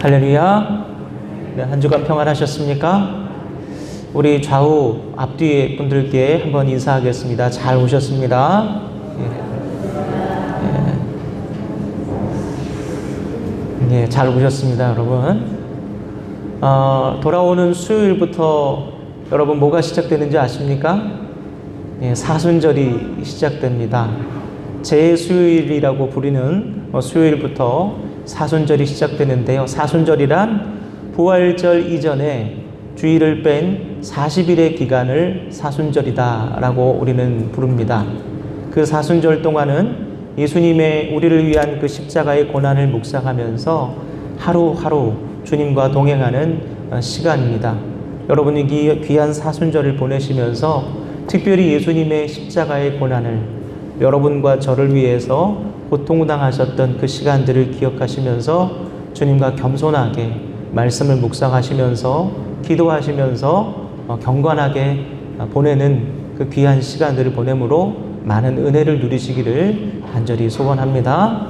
할렐루야. 네, 한 주간 평안하셨습니까? 우리 좌우 앞뒤 분들께 한번 인사하겠습니다. 잘 오셨습니다. 예, 잘 오셨습니다, 여러분. 돌아오는 수요일부터 여러분 뭐가 시작되는지 아십니까? 예, 사순절이 시작됩니다. 제수요일이라고 부르는 수요일부터 사순절이 시작되는데요. 사순절이란 부활절 이전에 주일을 뺀 40일의 기간을 사순절이다라고 우리는 부릅니다. 그 사순절 동안은 예수님의 우리를 위한 그 십자가의 고난을 묵상하면서 하루하루 주님과 동행하는 시간입니다. 여러분이 귀한 사순절을 보내시면서 특별히 예수님의 십자가의 고난을 여러분과 저를 위해서 고통당하셨던 그 시간들을 기억하시면서 주님과 겸손하게 말씀을 묵상하시면서 기도하시면서 경건하게 보내는 그 귀한 시간들을 보내므로 많은 은혜를 누리시기를 간절히 소원합니다.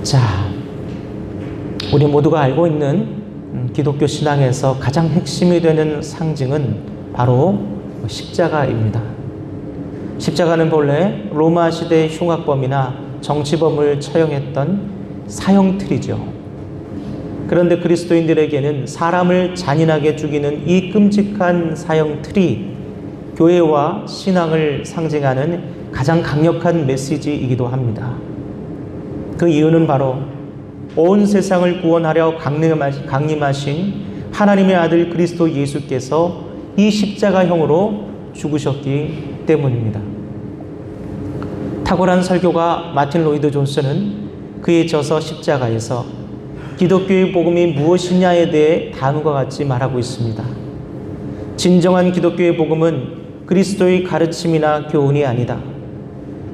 자, 우리 모두가 알고 있는 기독교 신앙에서 가장 핵심이 되는 상징은 바로 십자가입니다. 십자가는 본래 로마 시대의 흉악범이나 정치범을 처형했던 사형틀이죠. 그런데 그리스도인들에게는 사람을 잔인하게 죽이는 이 끔찍한 사형틀이 교회와 신앙을 상징하는 가장 강력한 메시지이기도 합니다. 그 이유는 바로 온 세상을 구원하려 강림하신 하나님의 아들 그리스도 예수께서 이 십자가형으로 죽으셨기 때문입니다. 탁월한 설교가 마틴 로이드 존슨은 그의 저서 십자가에서 기독교의 복음이 무엇이냐에 대해 다음과 같이 말하고 있습니다. 진정한 기독교의 복음은 그리스도의 가르침이나 교훈이 아니다.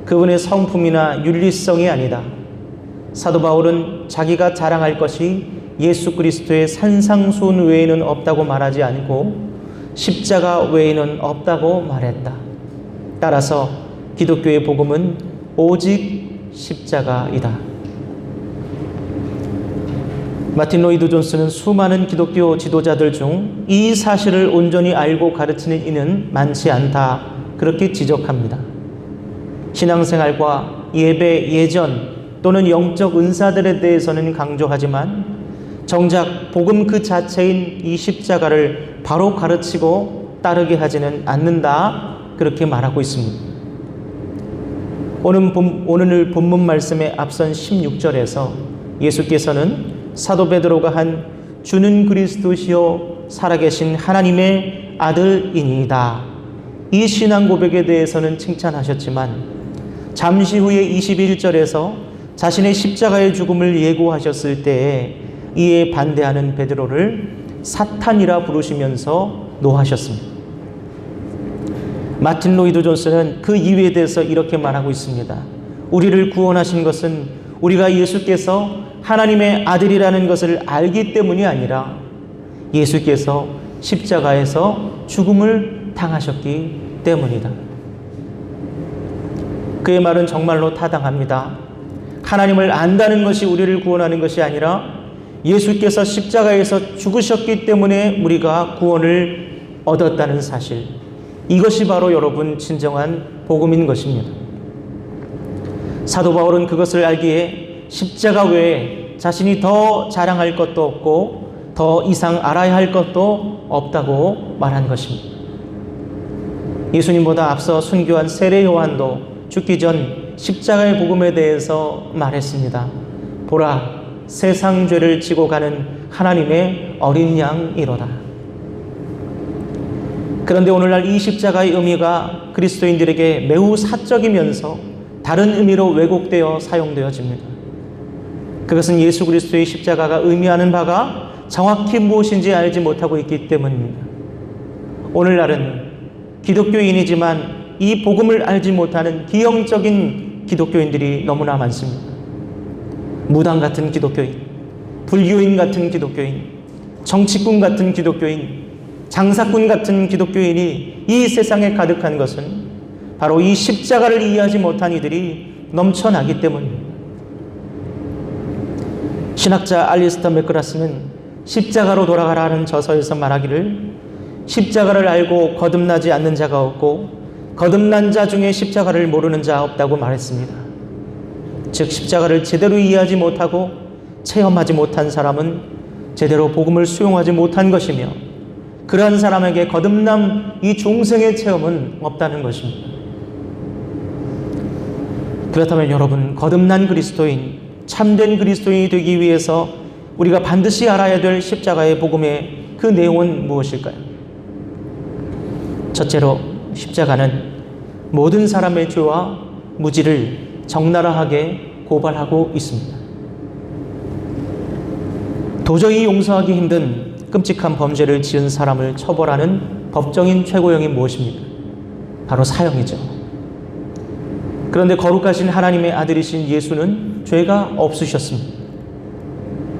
그분의 성품이나 윤리성이 아니다. 사도 바울은 자기가 자랑할 것이 예수 그리스도의 산상수훈 외에는 없다고 말하지 않고 십자가 외에는 없다고 말했다. 따라서 기독교의 복음은 오직 십자가이다. 마틴 로이드 존슨은 수많은 기독교 지도자들 중 이 사실을 온전히 알고 가르치는 이는 많지 않다, 그렇게 지적합니다. 신앙생활과 예배, 예전 또는 영적 은사들에 대해서는 강조하지만 정작 복음 그 자체인 이 십자가를 바로 가르치고 따르게 하지는 않는다, 그렇게 말하고 있습니다. 오늘 본문 말씀에 앞선 16절에서 예수께서는 사도 베드로가 한 주는 그리스도시요 살아계신 하나님의 아들이니이다, 이 신앙 고백에 대해서는 칭찬하셨지만 잠시 후에 21절에서 자신의 십자가의 죽음을 예고하셨을 때에 이에 반대하는 베드로를 사탄이라 부르시면서 노하셨습니다. 마틴 로이드 존슨은 그 이유에 대해서 이렇게 말하고 있습니다. 우리를 구원하신 것은 우리가 예수께서 하나님의 아들이라는 것을 알기 때문이 아니라 예수께서 십자가에서 죽음을 당하셨기 때문이다. 그의 말은 정말로 타당합니다. 하나님을 안다는 것이 우리를 구원하는 것이 아니라 예수께서 십자가에서 죽으셨기 때문에 우리가 구원을 얻었다는 사실, 이것이 바로 여러분 진정한 복음인 것입니다. 사도 바울은 그것을 알기에 십자가 외에 자신이 더 자랑할 것도 없고 더 이상 알아야 할 것도 없다고 말한 것입니다. 예수님보다 앞서 순교한 세례 요한도 죽기 전 십자가의 복음에 대해서 말했습니다. 보라, 세상 죄를 지고 가는 하나님의 어린 양이로다. 그런데 오늘날 이 십자가의 의미가 그리스도인들에게 매우 사적이면서 다른 의미로 왜곡되어 사용되어집니다. 그것은 예수 그리스도의 십자가가 의미하는 바가 정확히 무엇인지 알지 못하고 있기 때문입니다. 오늘날은 기독교인이지만 이 복음을 알지 못하는 기형적인 기독교인들이 너무나 많습니다. 무당 같은 기독교인, 불교인 같은 기독교인, 정치꾼 같은 기독교인, 장사꾼 같은 기독교인이 이 세상에 가득한 것은 바로 이 십자가를 이해하지 못한 이들이 넘쳐나기 때문입니다. 신학자 알리스터 맥그라스는 십자가로 돌아가라는 저서에서 말하기를 십자가를 알고 거듭나지 않는 자가 없고 거듭난 자 중에 십자가를 모르는 자 없다고 말했습니다. 즉 십자가를 제대로 이해하지 못하고 체험하지 못한 사람은 제대로 복음을 수용하지 못한 것이며 그러한 사람에게 거듭남 이 종생의 체험은 없다는 것입니다. 그렇다면 여러분, 거듭난 그리스도인, 참된 그리스도인이 되기 위해서 우리가 반드시 알아야 될 십자가의 복음의 그 내용은 무엇일까요? 첫째로 십자가는 모든 사람의 죄와 무지를 적나라하게 고발하고 있습니다. 도저히 용서하기 힘든 끔찍한 범죄를 지은 사람을 처벌하는 법정인 최고형이 무엇입니까? 바로 사형이죠. 그런데 거룩하신 하나님의 아들이신 예수는 죄가 없으셨습니다.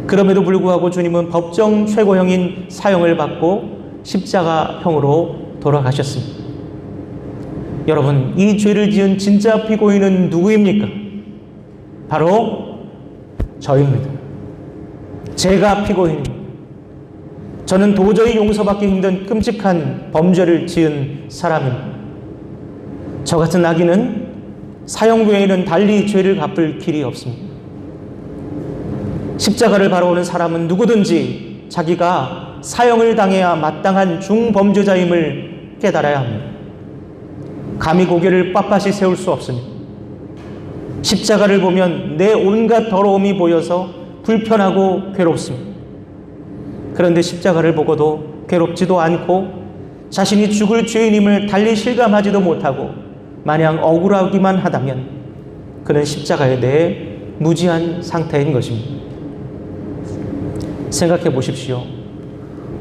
그럼에도 불구하고 주님은 법정 최고형인 사형을 받고 십자가형으로 돌아가셨습니다. 여러분, 이 죄를 지은 진짜 피고인은 누구입니까? 바로 저입니다. 제가 피고인입니다. 저는 도저히 용서받기 힘든 끔찍한 범죄를 지은 사람입니다. 저 같은 악인은 사형 외에는 달리 죄를 갚을 길이 없습니다. 십자가를 바라보는 사람은 누구든지 자기가 사형을 당해야 마땅한 중범죄자임을 깨달아야 합니다. 감히 고개를 빳빳이 세울 수 없습니다. 십자가를 보면 내 온갖 더러움이 보여서 불편하고 괴롭습니다. 그런데 십자가를 보고도 괴롭지도 않고 자신이 죽을 죄인임을 달리 실감하지도 못하고 마냥 억울하기만 하다면 그는 십자가에 대해 무지한 상태인 것입니다. 생각해 보십시오.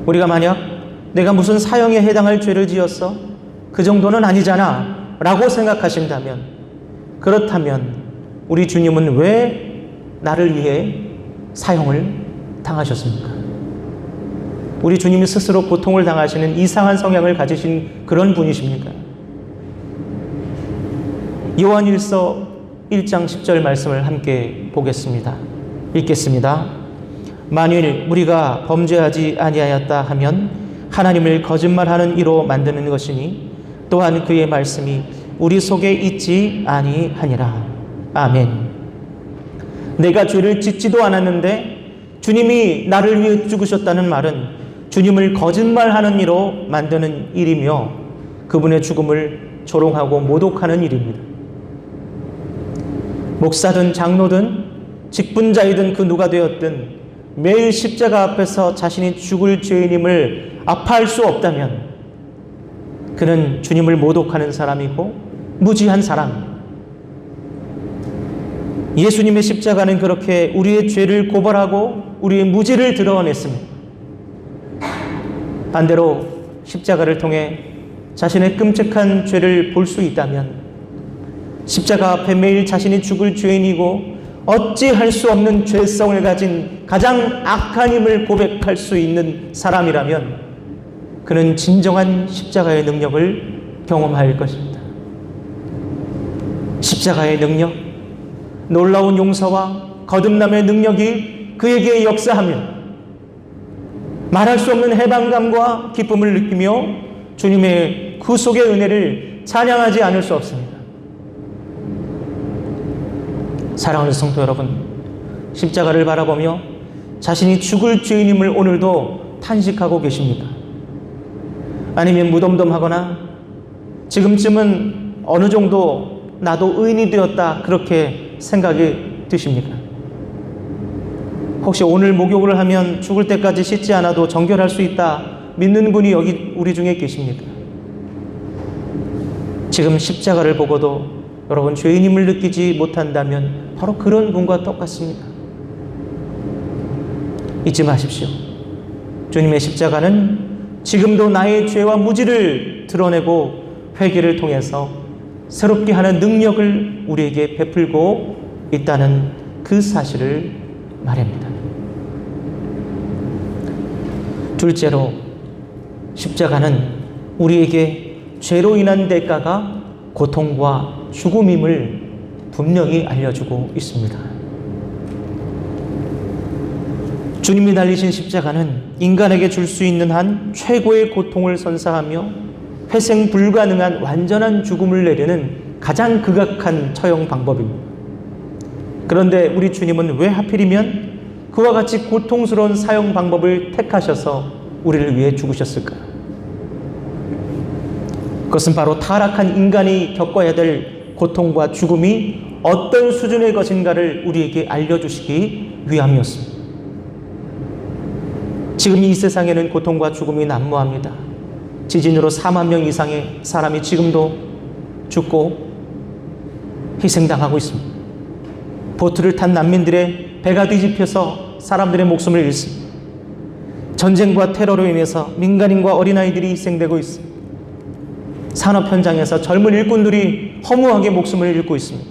우리가 만약 내가 무슨 사형에 해당할 죄를 지었어? 그 정도는 아니잖아 라고 생각하신다면, 그렇다면 우리 주님은 왜 나를 위해 사형을 당하셨습니까? 우리 주님이 스스로 고통을 당하시는 이상한 성향을 가지신 그런 분이십니까? 요한일서 1장 10절 말씀을 함께 보겠습니다. 읽겠습니다. 만일 우리가 범죄하지 아니하였다 하면 하나님을 거짓말하는 이로 만드는 것이니 또한 그의 말씀이 우리 속에 있지 아니하니라. 아멘. 내가 죄를 짓지도 않았는데 주님이 나를 위해 죽으셨다는 말은 주님을 거짓말하는 이로 만드는 일이며 그분의 죽음을 조롱하고 모독하는 일입니다. 목사든 장로든 직분자이든 그 누가 되었든 매일 십자가 앞에서 자신이 죽을 죄인임을 아파할 수 없다면 그는 주님을 모독하는 사람이고 무지한 사람. 예수님의 십자가는 그렇게 우리의 죄를 고발하고 우리의 무지를 드러냈습니다. 반대로 십자가를 통해 자신의 끔찍한 죄를 볼 수 있다면, 십자가 앞에 매일 자신이 죽을 죄인이고 어찌할 수 없는 죄성을 가진 가장 악한 힘을 고백할 수 있는 사람이라면 그는 진정한 십자가의 능력을 경험할 것입니다. 십자가의 능력, 놀라운 용서와 거듭남의 능력이 그에게 역사하며 말할 수 없는 해방감과 기쁨을 느끼며 주님의 구속의 은혜를 찬양하지 않을 수 없습니다. 사랑하는 성도 여러분, 십자가를 바라보며 자신이 죽을 죄인임을 오늘도 탄식하고 계십니까? 아니면 무덤덤하거나 지금쯤은 어느 정도 나도 의인이 되었다 그렇게 생각이 드십니까? 혹시 오늘 목욕을 하면 죽을 때까지 씻지 않아도 정결할 수 있다 믿는 분이 여기 우리 중에 계십니까? 지금 십자가를 보고도 여러분 죄인임을 느끼지 못한다면 바로 그런 분과 똑같습니다. 잊지 마십시오. 주님의 십자가는 지금도 나의 죄와 무지를 드러내고 회개를 통해서 새롭게 하는 능력을 우리에게 베풀고 있다는 그 사실을 말합니다. 둘째로, 십자가는 우리에게 죄로 인한 대가가 고통과 죽음임을 분명히 알려주고 있습니다. 주님이 달리신 십자가는 인간에게 줄 수 있는 한 최고의 고통을 선사하며 회생 불가능한 완전한 죽음을 내리는 가장 극악한 처형 방법입니다. 그런데 우리 주님은 왜 하필이면 그와 같이 고통스러운 사형 방법을 택하셔서 우리를 위해 죽으셨을까요? 그것은 바로 타락한 인간이 겪어야 될 고통과 죽음이 어떤 수준의 것인가를 우리에게 알려주시기 위함이었습니다. 지금 이 세상에는 고통과 죽음이 난무합니다. 지진으로 4만 명 이상의 사람이 지금도 죽고 희생당하고 있습니다. 보트를 탄 난민들의 배가 뒤집혀서 사람들의 목숨을 잃습니다. 전쟁과 테러로 인해서 민간인과 어린아이들이 희생되고 있습니다. 산업 현장에서 젊은 일꾼들이 허무하게 목숨을 잃고 있습니다.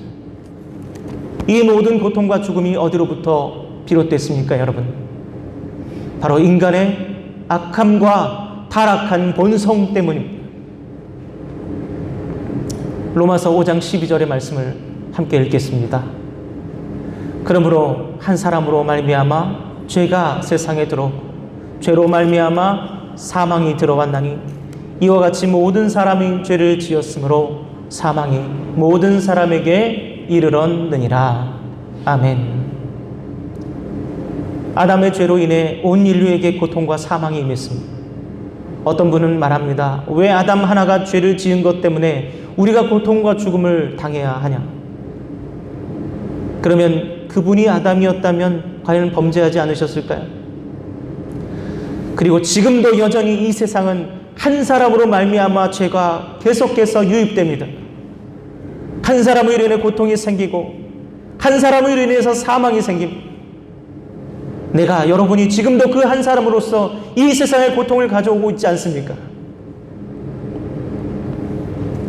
이 모든 고통과 죽음이 어디로부터 비롯됐습니까, 여러분? 바로 인간의 악함과 타락한 본성 때문입니다. 로마서 5장 12절의 말씀을 함께 읽겠습니다. 그러므로 한 사람으로 말미암아 죄가 세상에 들어오고 죄로 말미암아 사망이 들어왔나니 이와 같이 모든 사람이 죄를 지었으므로 사망이 모든 사람에게 이르렀느니라. 아멘. 아담의 죄로 인해 온 인류에게 고통과 사망이 임했습니다. 어떤 분은 말합니다. 왜 아담 하나가 죄를 지은 것 때문에 우리가 고통과 죽음을 당해야 하냐? 그러면 그분이 아담이었다면 과연 범죄하지 않으셨을까요? 그리고 지금도 여전히 이 세상은 한 사람으로 말미암아 죄가 계속해서 유입됩니다. 한 사람으로 인해 고통이 생기고 한 사람으로 인해서 사망이 생깁니다. 내가 여러분이 지금도 그 한 사람으로서 이 세상에 고통을 가져오고 있지 않습니까?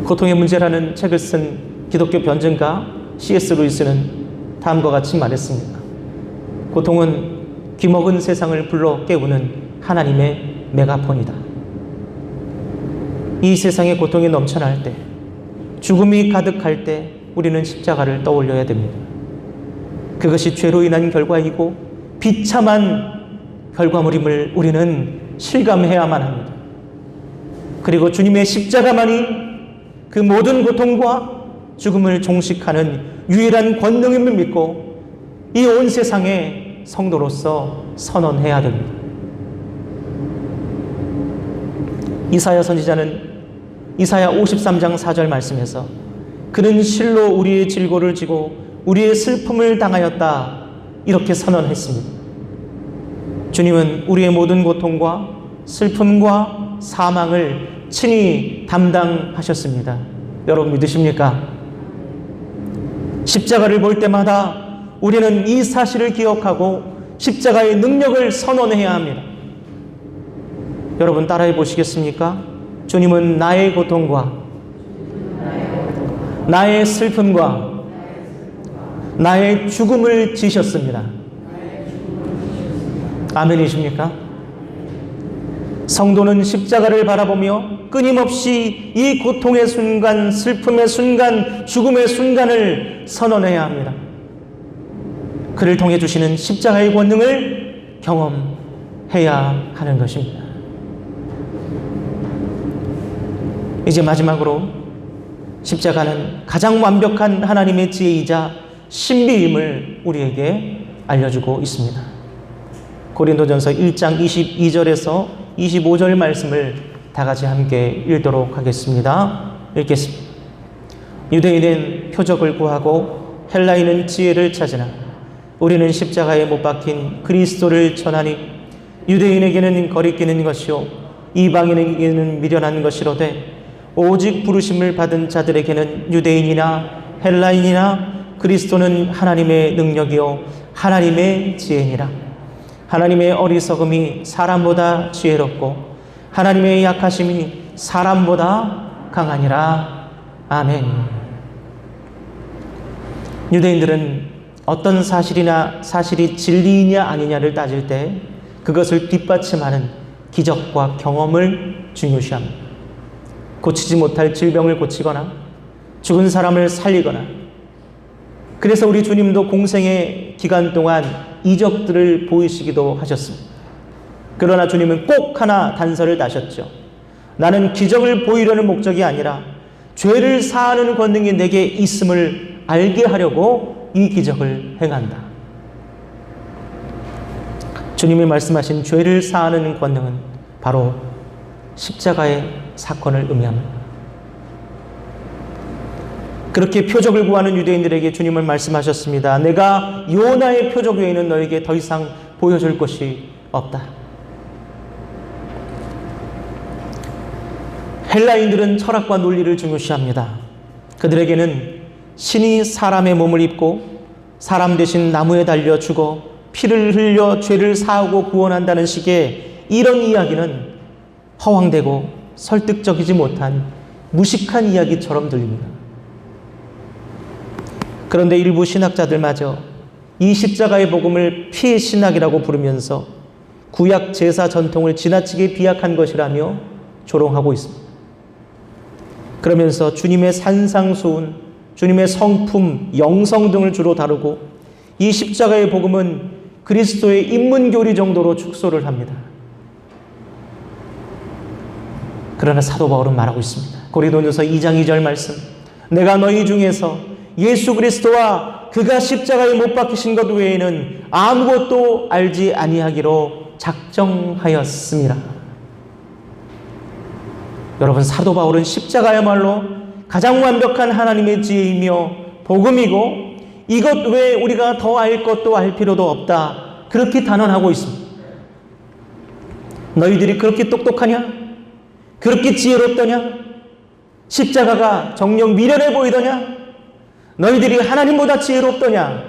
고통의 문제라는 책을 쓴 기독교 변증가 C.S. 루이스는 다음과 같이 말했습니다. 고통은 귀먹은 세상을 불러 깨우는 하나님의 메가폰이다. 이 세상에 고통이 넘쳐날 때, 죽음이 가득할 때 우리는 십자가를 떠올려야 됩니다. 그것이 죄로 인한 결과이고 비참한 결과물임을 우리는 실감해야만 합니다. 그리고 주님의 십자가만이 그 모든 고통과 죽음을 종식하는 유일한 권능임을 믿고 이 온 세상에 성도로서 선언해야 됩니다. 이사야 선지자는 이사야 53장 4절 말씀에서 그는 실로 우리의 질고를 지고 우리의 슬픔을 당하였다 이렇게 선언했습니다. 주님은 우리의 모든 고통과 슬픔과 사망을 친히 담당하셨습니다. 여러분 믿으십니까? 십자가를 볼 때마다 우리는 이 사실을 기억하고 십자가의 능력을 선언해야 합니다. 여러분 따라해 보시겠습니까? 주님은 나의 고통과 나의 슬픔과 나의 죽음을 지셨습니다. 아멘이십니까? 성도는 십자가를 바라보며 끊임없이 이 고통의 순간, 슬픔의 순간, 죽음의 순간을 선언해야 합니다. 그를 통해 주시는 십자가의 권능을 경험해야 하는 것입니다. 이제 마지막으로 십자가는 가장 완벽한 하나님의 지혜이자 신비임을 우리에게 알려주고 있습니다. 고린도전서 1장 22절에서 25절 말씀을 다 같이 함께 읽도록 하겠습니다. 읽겠습니다. 유대인은 표적을 구하고 헬라인은 지혜를 찾으나 우리는 십자가에 못 박힌 그리스도를 전하니 유대인에게는 거리끼는 것이요 이방인에게는 미련한 것이로되 오직 부르심을 받은 자들에게는 유대인이나 헬라인이나 그리스도는 하나님의 능력이요 하나님의 지혜니라. 하나님의 어리석음이 사람보다 지혜롭고 하나님의 약하심이 사람보다 강하니라. 아멘. 유대인들은 어떤 사실이 진리이냐 아니냐를 따질 때 그것을 뒷받침하는 기적과 경험을 중요시합니다. 고치지 못할 질병을 고치거나 죽은 사람을 살리거나, 그래서 우리 주님도 공생의 기간 동안 이적들을 보이시기도 하셨습니다. 그러나 주님은 꼭 하나 단서를 다셨죠. 나는 기적을 보이려는 목적이 아니라 죄를 사하는 권능이 내게 있음을 알게 하려고 이 기적을 행한다. 주님이 말씀하신 죄를 사하는 권능은 바로 십자가의 사건을 의미합니다. 그렇게 표적을 구하는 유대인들에게 주님은 말씀하셨습니다. 내가 요나의 표적 외에는 너에게 더 이상 보여줄 것이 없다. 헬라인들은 철학과 논리를 중요시합니다. 그들에게는 신이 사람의 몸을 입고 사람 대신 나무에 달려 죽어 피를 흘려 죄를 사하고 구원한다는 식의 이런 이야기는 허황되고 설득적이지 못한 무식한 이야기처럼 들립니다. 그런데 일부 신학자들마저 이 십자가의 복음을 피해신학이라고 부르면서 구약 제사 전통을 지나치게 비약한 것이라며 조롱하고 있습니다. 그러면서 주님의 산상수훈, 주님의 성품, 영성 등을 주로 다루고 이 십자가의 복음은 그리스도의 인문교리 정도로 축소를 합니다. 그러나 사도 바울은 말하고 있습니다. 고린도전서 2장 2절 말씀, 내가 너희 중에서 예수 그리스도와 그가 십자가에 못 박히신 것 외에는 아무것도 알지 아니하기로 작정하였습니다. 여러분, 사도 바울은 십자가야말로 가장 완벽한 하나님의 지혜이며 복음이고 이것 외에 우리가 더 알 것도 알 필요도 없다, 그렇게 단언하고 있습니다. 너희들이 그렇게 똑똑하냐? 그렇게 지혜롭더냐? 십자가가 정녕 미련해 보이더냐? 너희들이 하나님보다 지혜롭더냐?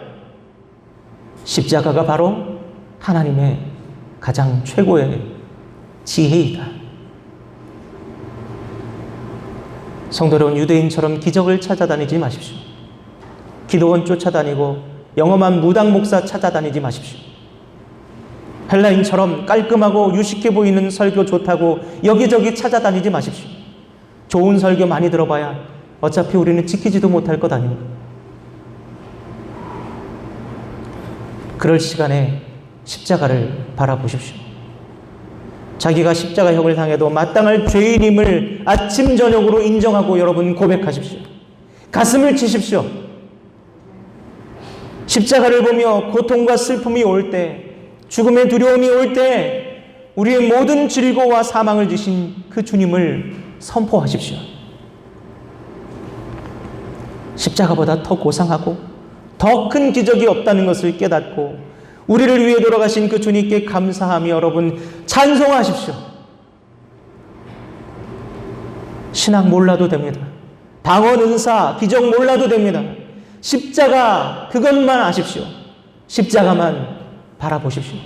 십자가가 바로 하나님의 가장 최고의 지혜이다. 성도 여러분, 유대인처럼 기적을 찾아다니지 마십시오. 기도원 쫓아다니고 영험한 무당 목사 찾아다니지 마십시오. 헬라인처럼 깔끔하고 유식해 보이는 설교 좋다고 여기저기 찾아다니지 마십시오. 좋은 설교 많이 들어봐야 어차피 우리는 지키지도 못할 것 아닙니까? 그럴 시간에 십자가를 바라보십시오. 자기가 십자가형을 당해도 마땅할 죄인임을 아침 저녁으로 인정하고 여러분 고백하십시오. 가슴을 치십시오. 십자가를 보며 고통과 슬픔이 올 때, 죽음의 두려움이 올 때 우리의 모든 질고와 사망을 지신 그 주님을 선포하십시오. 십자가보다 더 고상하고 더 큰 기적이 없다는 것을 깨닫고 우리를 위해 돌아가신 그 주님께 감사하며 여러분 찬송하십시오. 신학 몰라도 됩니다. 방언, 은사, 기적 몰라도 됩니다. 십자가, 그것만 아십시오. 십자가만 바라보십시오.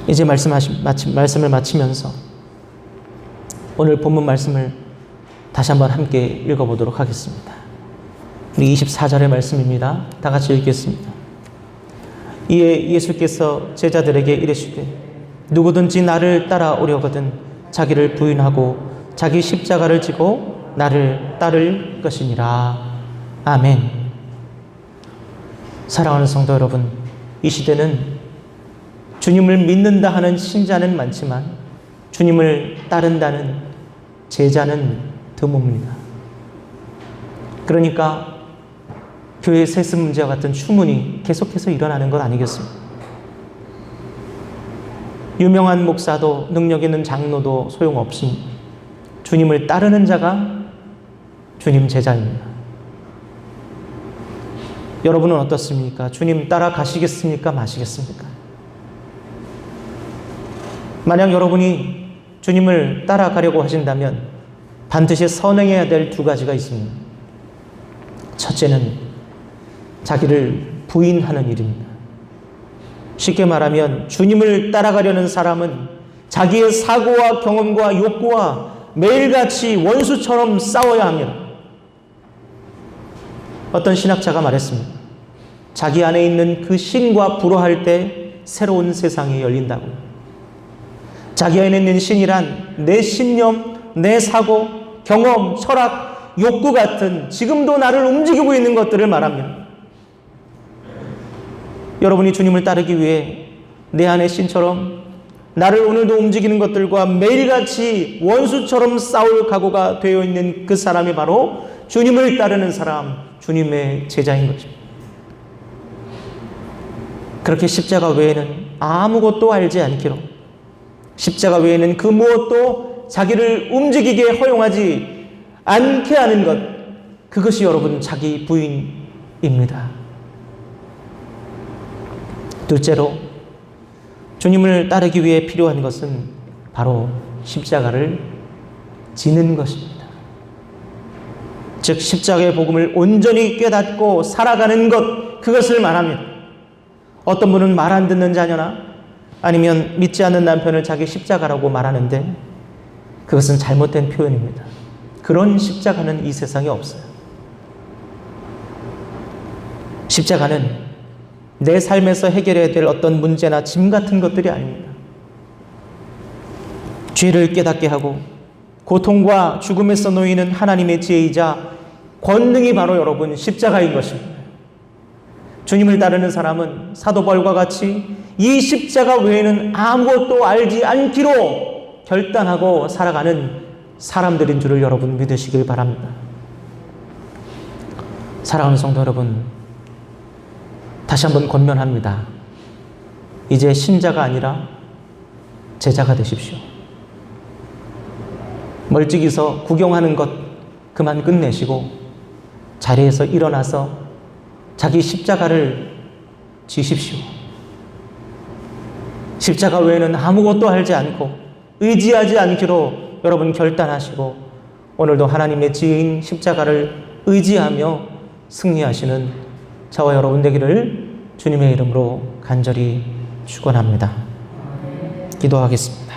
이제 말씀을 마치면서 오늘 본문 말씀을 다시 한번 함께 읽어보도록 하겠습니다. 우리 24절의 말씀입니다. 다 같이 읽겠습니다. 이에 예수께서 제자들에게 이르시되 누구든지 나를 따라오려거든 자기를 부인하고 자기 십자가를 지고 나를 따를 것이니라. 아멘. 사랑하는 성도 여러분, 이 시대는 주님을 믿는다 하는 신자는 많지만 주님을 따른다는 제자는 드뭅니다. 그러니까 교회 세습 문제와 같은 추문이 계속해서 일어나는 것 아니겠습니까? 유명한 목사도 능력 있는 장로도 소용없습니다. 주님을 따르는 자가 주님 제자입니다. 여러분은 어떻습니까? 주님 따라가시겠습니까? 마시겠습니까? 만약 여러분이 주님을 따라가려고 하신다면 반드시 선행해야 될 두 가지가 있습니다. 첫째는 자기를 부인하는 일입니다. 쉽게 말하면 주님을 따라가려는 사람은 자기의 사고와 경험과 욕구와 매일같이 원수처럼 싸워야 합니다. 어떤 신학자가 말했습니다. 자기 안에 있는 그 신과 불화할 때 새로운 세상이 열린다고. 자기 안에 있는 신이란 내 신념, 내 사고, 경험, 철학, 욕구 같은 지금도 나를 움직이고 있는 것들을 말합니다. 여러분이 주님을 따르기 위해 내 안의 신처럼 나를 오늘도 움직이는 것들과 매일같이 원수처럼 싸울 각오가 되어 있는 그 사람이 바로 주님을 따르는 사람, 주님의 제자인 것입니다. 그렇게 십자가 외에는 아무것도 알지 않기로, 십자가 외에는 그 무엇도 자기를 움직이게 허용하지 않게 하는 것, 그것이 여러분 자기 부인입니다. 둘째로 주님을 따르기 위해 필요한 것은 바로 십자가를 지는 것입니다. 즉 십자가의 복음을 온전히 깨닫고 살아가는 것, 그것을 말합니다. 어떤 분은 말 안 듣는 자녀나 아니면 믿지 않는 남편을 자기 십자가라고 말하는데 그것은 잘못된 표현입니다. 그런 십자가는 이 세상에 없어요. 십자가는 내 삶에서 해결해야 될 어떤 문제나 짐 같은 것들이 아닙니다. 죄를 깨닫게 하고 고통과 죽음에서 놓이는 하나님의 지혜이자 권능이 바로 여러분 십자가인 것입니다. 주님을 따르는 사람은 사도 바울과 같이 이 십자가 외에는 아무것도 알지 않기로 결단하고 살아가는 사람들인 줄을 여러분 믿으시길 바랍니다. 사랑하는 성도 여러분, 다시 한번 권면합니다. 이제 신자가 아니라 제자가 되십시오. 멀찍이서 구경하는 것 그만 끝내시고 자리에서 일어나서 자기 십자가를 지십시오. 십자가 외에는 아무것도 알지 않고 의지하지 않기로 여러분 결단하시고 오늘도 하나님의 지혜인 십자가를 의지하며 승리하시는 저와 여러분 되기를 주님의 이름으로 간절히 축원합니다. 기도하겠습니다.